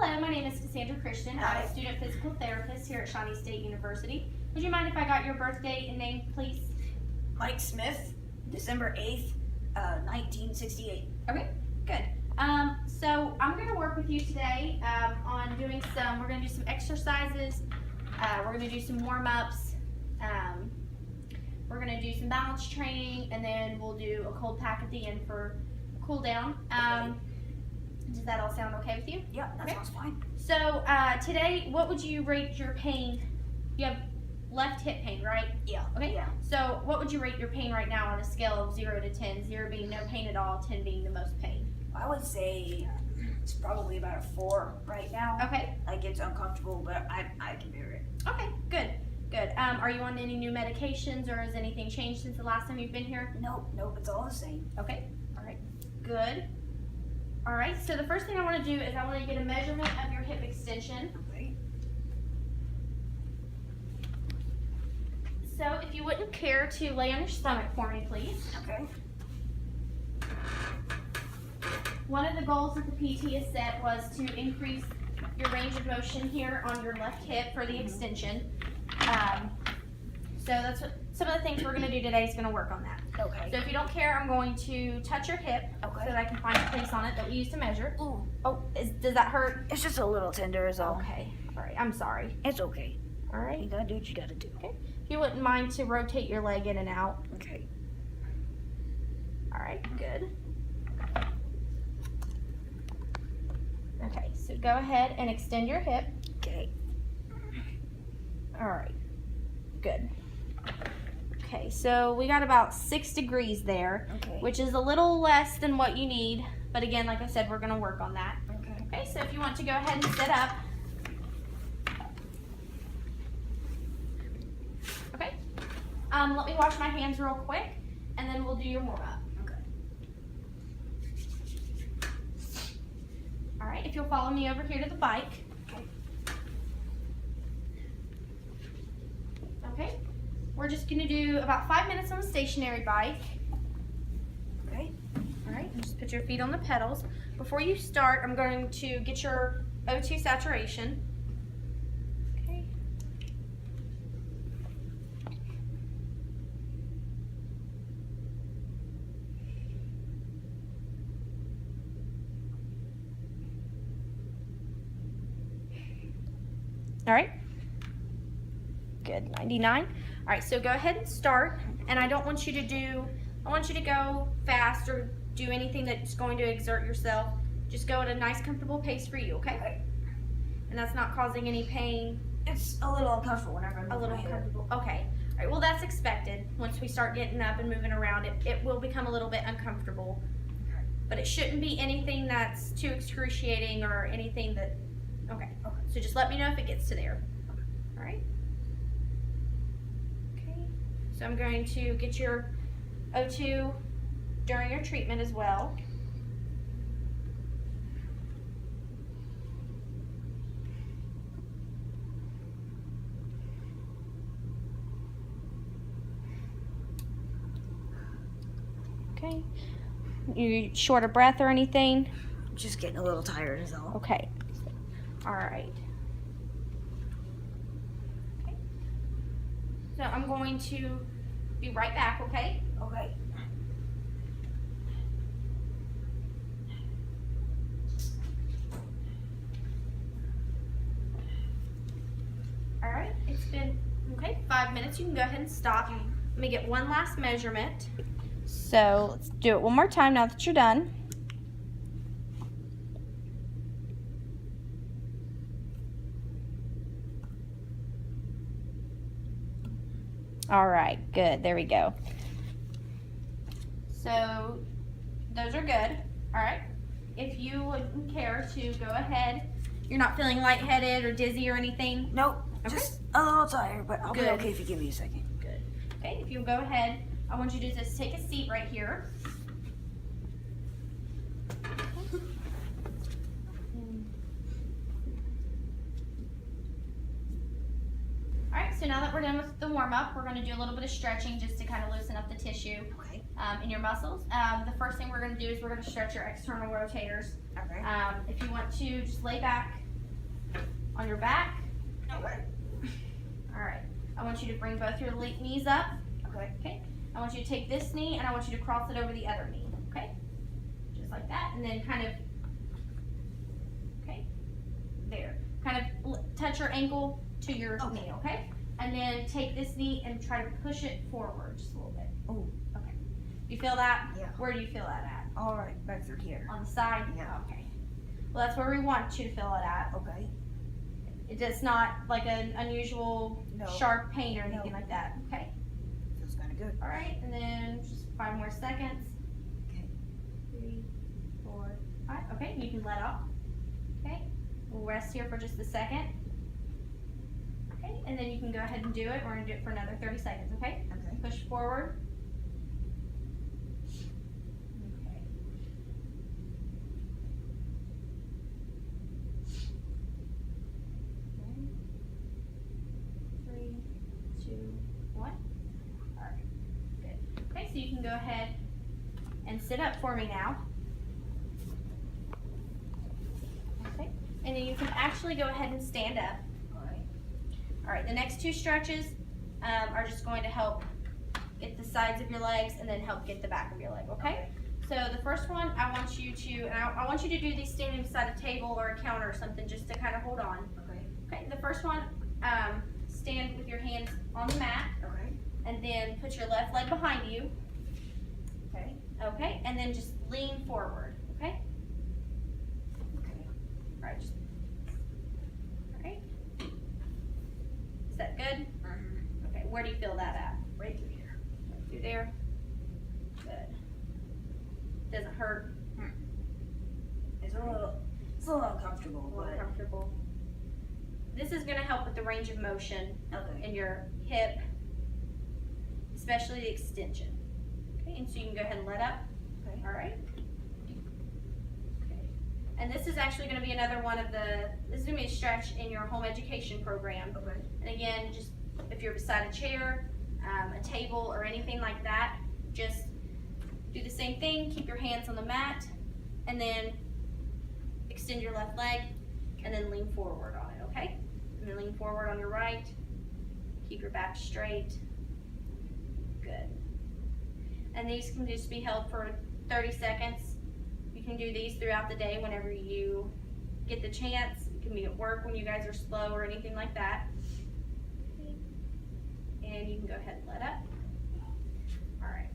Hello, my name is Cassandra Christian. I'm a student physical therapist here at Shawnee State University. Would you mind if I got your birth date and name, please? Mike Smith, December 8th, 1968. Okay, good. So I'm going to work with you today on doing we're going to do some exercises, we're going to do some warm-ups, we're going to do some balance training, and then we'll do a cold pack at the end for cool down. Does that all sound okay with you? Yeah, that sounds fine. So today, what would you rate your pain? You have left hip pain, right? Yeah. Okay. Yeah. So what would you rate your pain right now on a scale of 0 to 10? 0 being no pain at all, 10 being the most pain. I would say it's probably about a 4 right now. Okay. Like it's uncomfortable, but I can bear it. Okay. Good. Good. Are you on any new medications, or has anything changed since the last time you've been here? Nope, it's all the same. Okay. All right. Good. All right. So the first thing I want to do is I want to get a measurement of your hip extension. Okay. So if you wouldn't care to lay on your stomach for me, please. Okay. One of the goals that the PT has set was to increase your range of motion here on your left hip for the extension. So that's what some of the things we're going to do today is going to work on that. Okay. So if you don't care, I'm going to touch your hip so that I can find a place on it that we use to measure. Ooh. Oh, does that hurt? It's just a little tender is all. Okay. All right. I'm sorry. It's okay. All right. You gotta do what you gotta do. Okay. If you wouldn't mind to rotate your leg in and out. Okay. All right. Good. Okay. So go ahead and extend your hip. Okay. All right. Good. Okay, so we got about 6 degrees there, which is a little less than what you need. But again, like I said, we're going to work on that. Okay. Okay, so if you want to go ahead and sit up. Okay. Let me wash my hands real quick, and then we'll do your warm-up. Okay. All right, if you'll follow me over here to the bike. Okay, we're just going to do about 5 minutes on the stationary bike. Okay. All right, and just put your feet on the pedals. Before you start, I'm going to get your O2 saturation. Okay. All right. Good, 99. All right, so go ahead and start, and I want you to go fast or do anything that's going to exert yourself. Just go at a nice, comfortable pace for you, okay? And that's not causing any pain. It's a little uncomfortable whenever I'm A little my head. uncomfortable, okay. All right, well, that's expected. Once we start getting up and moving around, it will become a little bit uncomfortable. But it shouldn't be anything that's too excruciating or anything that, okay. So just let me know if it gets to there. All right? So I'm going to get your O2 during your treatment as well. Okay. You short of breath or anything? Just getting a little tired is all. Okay. All right. So I'm going to be right back, okay? Okay. All right, it's been, 5 minutes. You can go ahead and stop. Let me get one last measurement. So let's do it one more time now that you're done. All right, good. There we go. So those are good. All right. If you wouldn't care to go ahead, you're not feeling lightheaded or dizzy or anything? Nope. Okay. Just a little tired, but I'll be Good. okay if you give me a second. Good. Okay, if you'll go ahead, I want you to just take a seat right here. So now that we're done with the warm-up, we're going to do a little bit of stretching just to kind of loosen up the tissue in your muscles. The first thing we're going to do is we're going to stretch your external rotators. Okay. If you want to, just lay back on your back. Okay. All right. I want you to bring both your knees up. Okay. Okay. I want you to take this knee and I want you to cross it over the other knee. Okay. Just like that, and then kind of. Okay. There. Kind of touch your ankle to your knee. Okay. And then take this knee and try to push it forward just a little bit. Oh. Okay. You feel that? Yeah. Where do you feel that at? All right, back through here. On the side? Yeah. Okay. Well, that's where we want you to feel it at. Okay. It's not like an unusual sharp pain or anything like that. Okay. Feels kind of good. All right, and then just 5 more seconds. Okay. 3, 4, 5. Okay, you can let off. Okay. We'll rest here for just a second. Okay, and then you can go ahead and do it. We're gonna do it for another 30 seconds. Okay. Okay. Push forward. Okay. Okay. 3, 2, 1. All right. Good. Okay, so you can go ahead and sit up for me now. Okay. And then you can actually go ahead and stand up. All right, the next 2 stretches are just going to help get the sides of your legs and then help get the back of your leg, okay? So the first one, I want you to do these standing beside a table or a counter or something just to kind of hold on. Okay. Okay, the first one, stand with your hands on the mat. Okay. And then put your left leg behind you. Okay. Okay, and then just lean forward, okay? Okay. All right, just, all right. Is that good? Mm-hmm. Okay, where do you feel that at? Right through here. Right through there. Good. Doesn't hurt. It's a little uncomfortable, More but comfortable. This is going to help with the range of motion okay. in your hip, especially the extension. Okay, and so you can go ahead and let up. Okay. All right. Okay. And this is actually going to be another one of this is going to be a stretch in your home education program. Okay. And again, just if you're beside a chair, a table, or anything like that, just do the same thing. Keep your hands on the mat, and then extend your left leg, and then lean forward on it, okay? And then lean forward on your right. Keep your back straight. Good. And these can just be held for 30 seconds. You can do these throughout the day whenever you get the chance. It can be at work when you guys are slow or anything like that. And you can go ahead and let up. All right.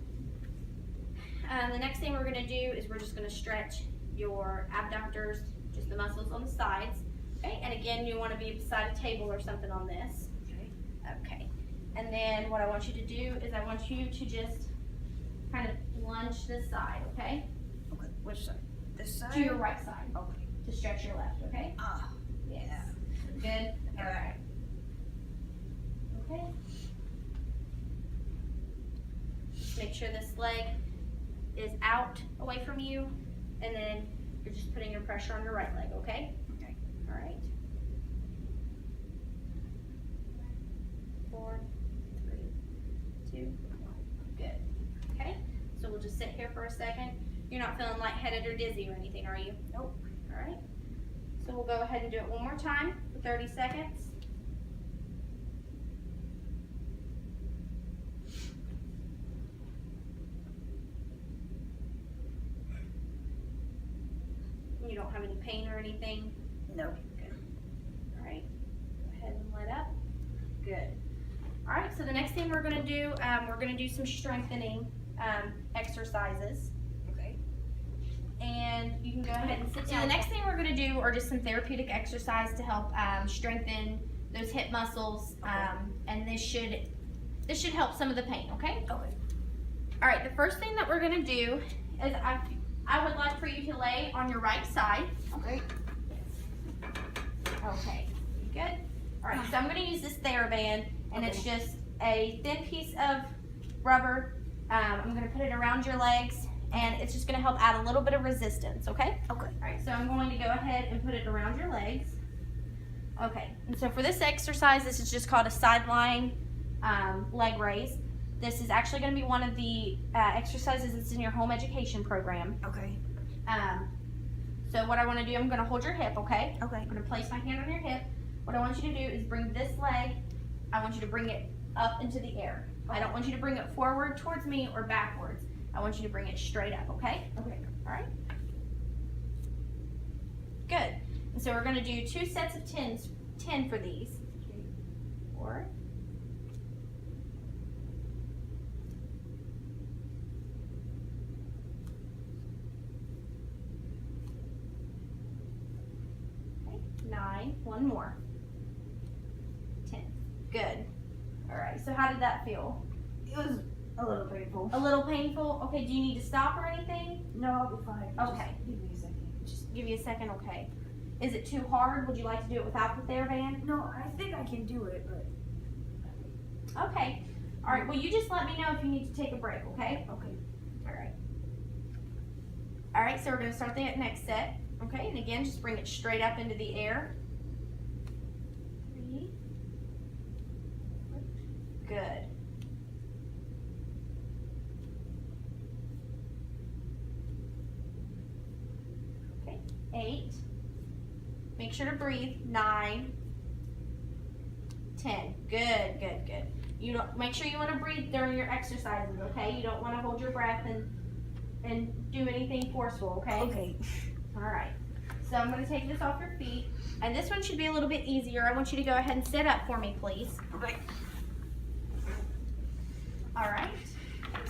The next thing we're going to do is we're just going to stretch your abductors, just the muscles on the sides. Okay, and again, you want to be beside a table or something on this. Okay. Okay. And then what I want you to do is I want you to just kind of lunge this side, okay? Okay. Which side? This side? To your right side. Okay. To stretch your left, okay? Ah. Yes. Yeah. Good? All right. Okay. Just make sure this leg is out away from you, and then you're just putting your pressure on your right leg, okay? Okay. All right. 4, 3, 2, 1. Good. Okay. So we'll just sit here for a second. You're not feeling lightheaded or dizzy or anything, are you? Nope. All right. So we'll go ahead and do it one more time for 30 seconds. You don't have any pain or anything? Nope. Good. All right. Go ahead and let up. Good. All right. So the next thing we're going to do some strengthening exercises. Okay. And you can go ahead and sit down. So the next thing we're going to do are just some therapeutic exercise to help strengthen those hip muscles, and this should help some of the pain. Okay. Okay. All right. The first thing that we're going to do is I would like for you to lay on your right side. Okay. Okay. Good. All right. So I'm going to use this TheraBand, and it's just a thin piece of rubber. I'm going to put it around your legs, and it's just going to help add a little bit of resistance, okay? Okay. All right, so I'm going to go ahead and put it around your legs. Okay, and so for this exercise, this is just called a sideline leg raise. This is actually going to be one of the exercises that's in your home education program. Okay. So what I want to do, I'm going to hold your hip, okay? Okay. I'm going to place my hand on your hip. What I want you to do is bring this leg, I want you to bring it up into the air. I don't want you to bring it forward towards me or backwards. I want you to bring it straight up, okay? Okay. All right. Good. And so we're going to do 2 sets of 10 for these. 4. Okay, 9. 1 more. 10. Good. All right. So how did that feel? It was a little painful. A little painful? Okay. Do you need to stop or anything? No, I'll be fine. Okay. Just give me a second. Just give you a second, okay. Is it too hard? Would you like to do it without the TheraBand? No, I think I can do it, but. Okay. All right. Well, you just let me know if you need to take a break, okay? Okay. All right. All right. So we're going to start the next set. Okay. And again, just bring it straight up into the air. 3. Good. Okay. 8. Make sure to breathe. 9. 10. Good, good, good. You don't make sure you want to breathe during your exercises, okay? You don't want to hold your breath and do anything forceful, okay? Okay. All right. So I'm going to take this off your feet, and this one should be a little bit easier. I want you to go ahead and sit up for me, please. Okay. All right.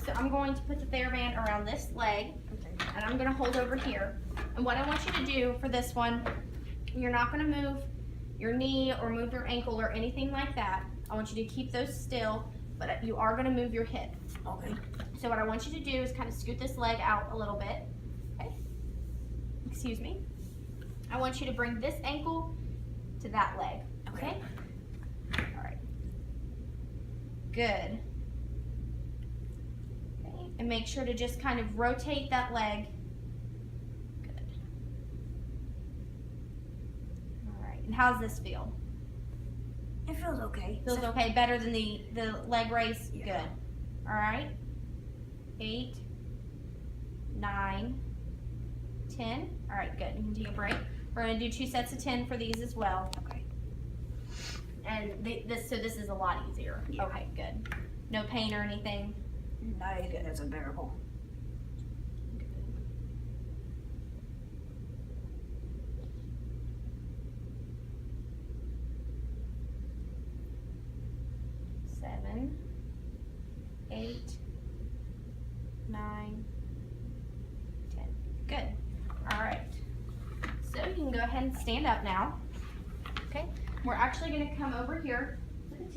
So I'm going to put the TheraBand around this leg, and I'm going to hold over here. And what I want you to do for this one, you're not going to move your knee or move your ankle or anything like that. I want you to keep those still, but you are going to move your hip. Okay. So what I want you to do is kind of scoot this leg out a little bit. Okay. Excuse me. I want you to bring this ankle to that leg. Okay. All right. Good. Okay. And make sure to just kind of rotate that leg. Good. All right. And how's this feel? It feels okay. Feels okay? Better than the leg raise? Yeah. Good. All right. 8, 9, 10. All right, good. You can take a break. We're going to do 2 sets of 10 for these as well. Okay. And this is a lot easier. Yeah. Okay, good. No pain or anything. Not anything that's unbearable. Seven, 8, 9, 10. Good. All right. So you can go ahead and stand up now. Okay. We're actually going to come over here